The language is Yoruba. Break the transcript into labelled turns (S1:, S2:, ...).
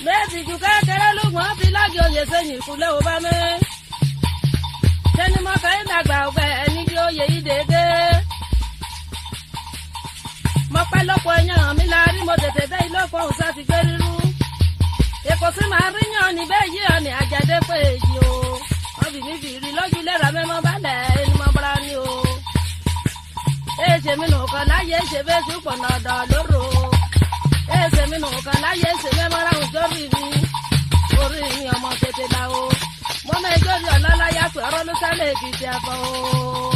S1: méjì ju kékeré lùgbọ́n fi lági oyè sẹ́yìn ìkúlẹ̀ ò bá mi. sẹ́ni mọ́kà ń dàgbà ọ̀gbẹ́ ẹni bí oyè yìí dédé. mo pẹ́ lọ́pọ̀ ẹ̀yàn mi la rí mo tètè dé ilé ọkọ̀ òun ti gbé rírú. èkó sì máa rí yàn níbẹ̀ yí ọ̀nì àjàdé pé èyí o. wọ́n bì mí fìrí lójú lẹ́ra mẹ́mọ́ balẹ̀ ẹni mọ́ bọ́ra ni o. èsè mi nù kan láyé ṣe bẹ́ẹ̀ tún pọ̀ nọ̀dọ̀ lóró. èsè mi nù kan láyé ṣe mẹ́mọ́ ráhùn sórí mi. orí mi ọmọ tètè la o. mo mẹ́jọ́ rí ọlọ́lá yá pé ọ̀rọ̀ ló sálẹ̀ èkìtì àfọ̀ o.